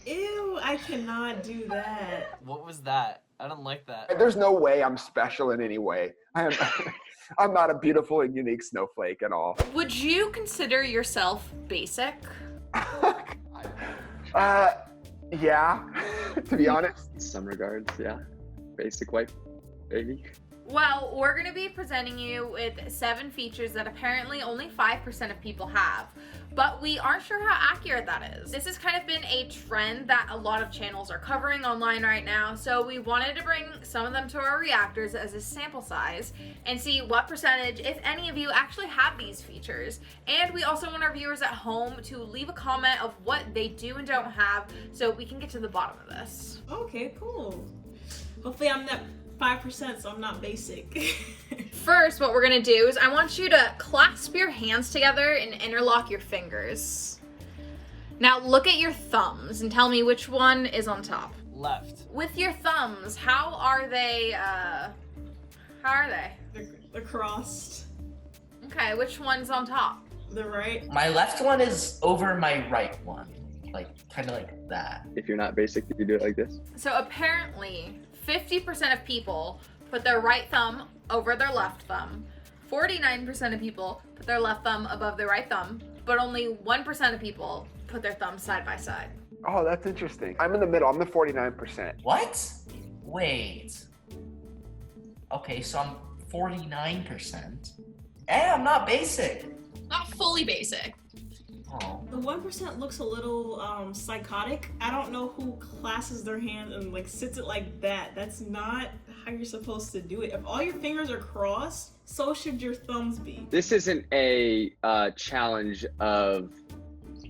Ew, I cannot do that. What was that? I don't like that. There's no way I'm special in any way. I'm not a beautiful and unique snowflake at all. Would you consider yourself basic? Yeah, to be honest. In some regards, yeah. Basic white baby. Well, we're going to be presenting you with 7 features that apparently only 5% of people have, but we aren't sure how accurate that is. This has kind of been a trend that a lot of channels are covering online right now, so we wanted to bring some of them to our reactors as a sample size and see what percentage, if any of you, actually have these features. And we also want our viewers at home to leave a comment of what they do and don't have so we can get to the bottom of this. Okay, cool. Hopefully I'm not 5%, so I'm not basic. First, what we're gonna do is I want you to clasp your hands together and interlock your fingers. Now look at your thumbs and tell me which one is on top. Left. With your thumbs, how are they, They're crossed. Okay, which one's on top? The right. My left one is over my right one. Like, kind of like that. If you're not basic, you do it like this. So apparently, 50% of people put their right thumb over their left thumb. 49% of people put their left thumb above their right thumb, but only 1% of people put their thumbs side by side. Oh, that's interesting. I'm in the middle. I'm the 49%. What? Wait. Okay, so I'm 49%. And I'm not basic. Not fully basic. Oh. The 1% looks a little psychotic. I don't know who clasps their hand and like sits it like that. That's not how you're supposed to do it. If all your fingers are crossed, so should your thumbs be. This isn't a challenge of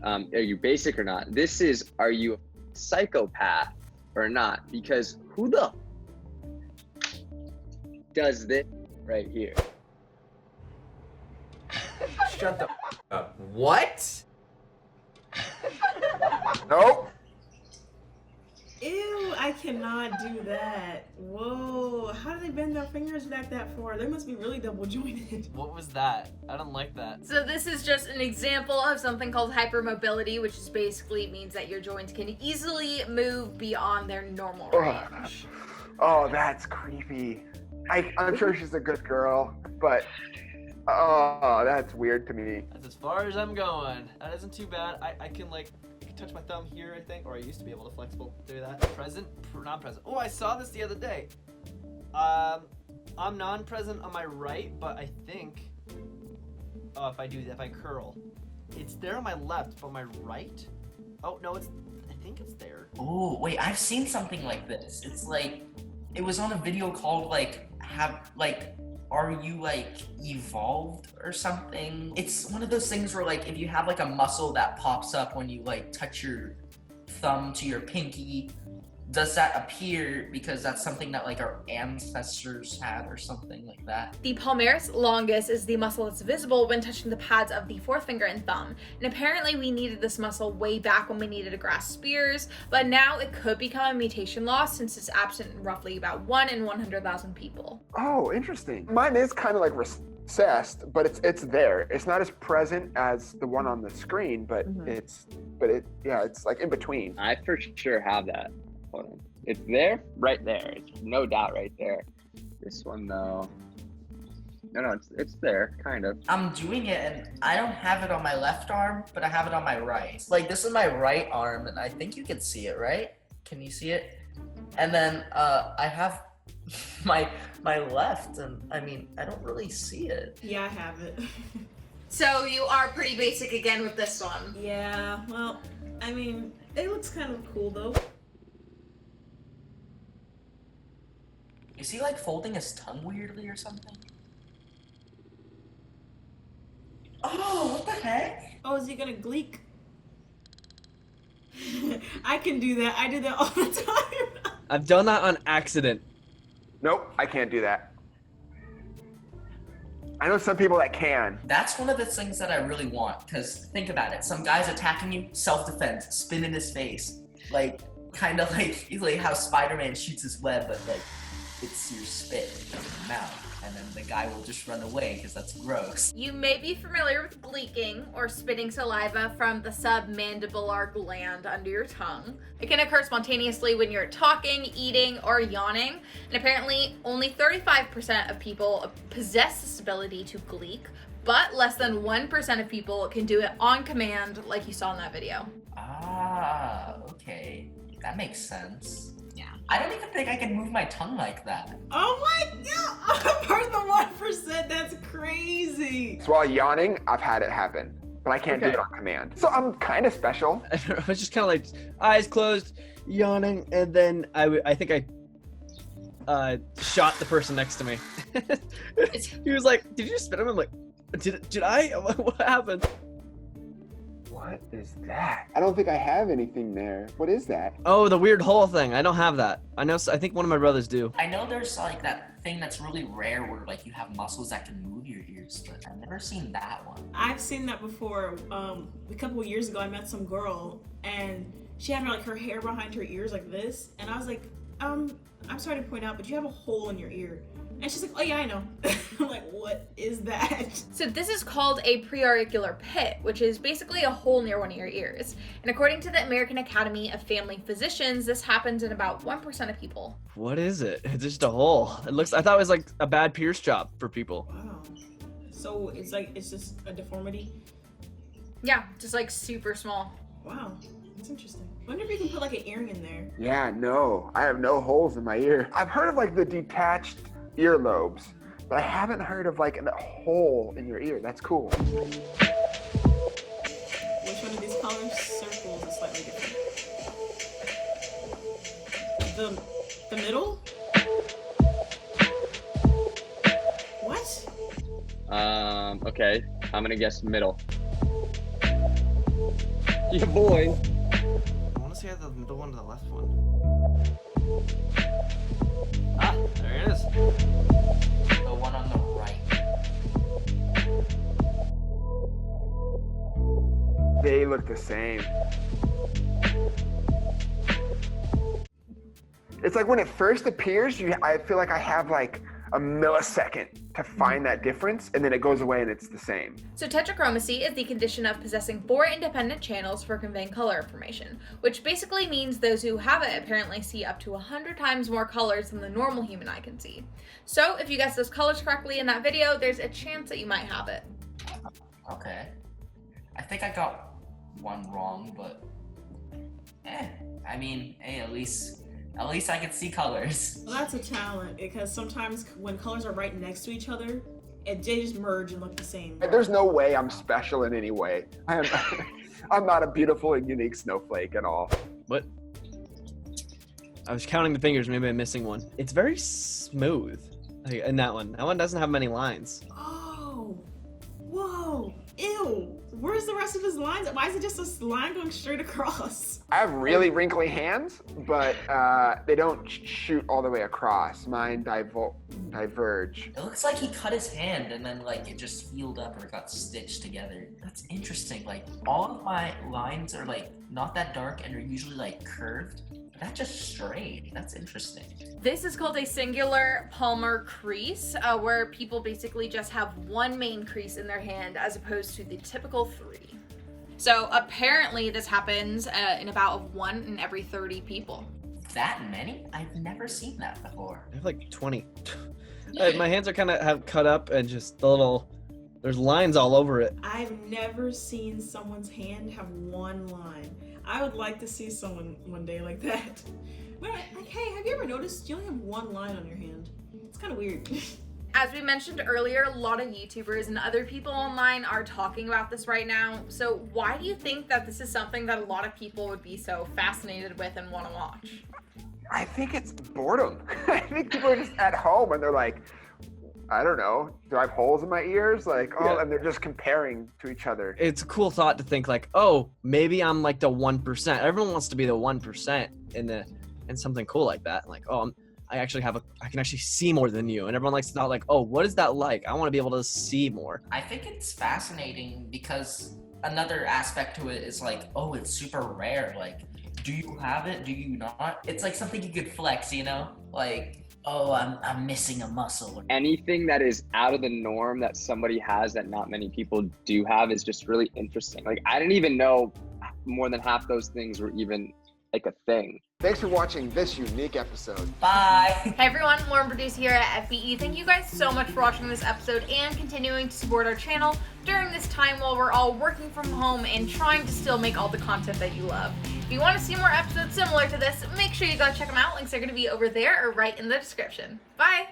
are you basic or not. This is, are you a psychopath or not? Because who the does this right here? Shut the up. What? Nope. Ew, I cannot do that. Whoa, how do they bend their fingers back that far? They must be really double jointed. What was that? I don't like that. So this is just an example of something called hypermobility, which is basically means that your joints can easily move beyond their normal range. Oh, that's creepy. I'm sure she's a good girl, but oh, that's weird to me. That's as far as I'm going. That isn't too bad. I can touch my thumb here, I think, or I used to be able to flexible do that. Present, non-present. Oh, I saw this the other day. I'm non-present on my right, but I think, if I curl, it's there on my left, but my right? Oh, no, I think it's there. Oh, wait, I've seen something like this. It's like, it was on a video called are you like evolved or something? It's one of those things where like if you have like a muscle that pops up when you like touch your thumb to your pinky, does that appear because that's something that like our ancestors had or something like that? The Palmaris Longus is the muscle that's visible when touching the pads of the fourth finger and thumb. And apparently we needed this muscle way back when we needed to grasp spears, but now it could become a mutation loss since it's absent in roughly about 1 in 100,000 people. Oh, interesting. Mine is kind of like recessed, but it's there. It's not as present as the one on the screen, but it's like in between. I for sure have that. Hold on. It's there, right there. It's no doubt right there. This one though. No, it's there, kind of. I'm doing it and I don't have it on my left arm, but I have it on my right. Like this is my right arm and I think you can see it, right? Can you see it? And then I have my left and I mean, I don't really see it. Yeah, I have it. So you are pretty basic again with this one. Yeah, well, I mean, it looks kind of cool though. Is he like folding his tongue weirdly or something? Oh, what the heck? Oh, is he gonna gleek? I can do that. I do that all the time. I've done that on accident. Nope, I can't do that. I know some people that can. That's one of the things that I really want, because think about it. Some guy's attacking you, self-defense, spin in his face. Like, kind of like how Spider-Man shoots his web, but like, it's your spit in your mouth, and then the guy will just run away because that's gross. You may be familiar with gleeking, or spitting saliva from the submandibular gland under your tongue. It can occur spontaneously when you're talking, eating, or yawning, and apparently only 35% of people possess this ability to gleek, but less than 1% of people can do it on command like you saw in that video. Ah, okay. That makes sense. Yeah. I don't even think I can move my tongue like that. Oh my god! I'm part of the 1%. That's crazy. So while yawning, I've had it happen, but I can't do it on command. So I'm kind of special. I was just kind of like eyes closed, yawning, and then I think I shot the person next to me. He was like, "Did you spit him?" I'm like, "Did I? What happened?" What is that? I don't think I have anything there. What is that? Oh, the weird hole thing. I don't have that. I think one of my brothers do. I know there's like that thing that's really rare where like you have muscles that can move your ears, but I've never seen that one. I've seen that before. A couple of years ago, I met some girl, and she had like her hair behind her ears like this, and I was like, I'm sorry to point out, but you have a hole in your ear. And she's like, oh yeah, I know. I'm like, what is that? So this is called a Preauricular Pit, which is basically a hole near one of your ears. And according to the American Academy of Family Physicians, this happens in about 1% of people. What is it? It's just a hole. I thought it was like a bad pierce job for people. Wow. So it's just a deformity? Yeah, just like super small. Wow, that's interesting. I wonder if you can put like an earring in there. Yeah, no, I have no holes in my ear. I've heard of like the detached earlobes, but I haven't heard of like a hole in your ear. That's cool. Which one of these colors? Circles is slightly different. The middle? What? Okay. I'm gonna guess middle. Yeah, boy. I want to say the middle one to the left one. Ah, there it is. The one on the right. They look the same. It's like when it first appears, I feel like I have like a millisecond to find that difference, and then it goes away and it's the same. So tetrachromacy is the condition of possessing 4 independent channels for conveying color information, which basically means those who have it apparently see up to 100 times more colors than the normal human eye can see. So if you guess those colors correctly in that video, there's a chance that you might have it. Okay. I think I got one wrong, but I mean, hey, at least I can see colors. Well, that's a talent, because sometimes when colors are right next to each other, they just merge and look the same. There's no way I'm special in any way. I'm not a beautiful and unique snowflake at all. What? I was counting the fingers, maybe I'm missing one. It's very smooth. Like, in that one. That one doesn't have many lines. Oh, whoa, ew. Where's the rest of his lines? Why is it just a line going straight across? I have really wrinkly hands, but they don't shoot all the way across. Mine diverge. It looks like he cut his hand and then like it just healed up or got stitched together. That's interesting. Like all of my lines are like not that dark and are usually like curved. But that's just straight. That's interesting. This is called a singular palmar crease, where people basically just have one main crease in their hand as opposed to the typical 3. So apparently this happens in about 1 in every 30 people. That many? I've never seen that before. I have like 20. My hands are kind of have cut up and just there's lines all over it. I've never seen someone's hand have one line. I would like to see someone one day like that. Like, hey, have you ever noticed you only have one line on your hand? It's kind of weird. As we mentioned earlier, a lot of YouTubers and other people online are talking about this right now. So why do you think that this is something that a lot of people would be so fascinated with and want to watch? I think it's boredom. I think people are just at home and they're like, I don't know, do I have holes in my ears? Like, oh, Yeah. and they're just comparing to each other. It's a cool thought to think like, oh, maybe I'm like the 1%. Everyone wants to be the 1% in something cool like that. Like, oh, I can actually see more than you. And everyone likes to thought like, oh, what is that like? I want to be able to see more. I think it's fascinating because another aspect to it is like, oh, it's super rare. Like, do you have it? Do you not? It's like something you could flex, you know? Like, oh, I'm missing a muscle. Anything that is out of the norm that somebody has that not many people do have is just really interesting. Like, I didn't even know more than half those things were even like a thing. Thanks for watching this unique episode. Bye. Hey everyone, Lauren Produce here at FBE. Thank you guys so much for watching this episode and continuing to support our channel during this time while we're all working from home and trying to still make all the content that you love. If you want to see more episodes similar to this, make sure you go check them out. Links are going to be over there or right in the description. Bye!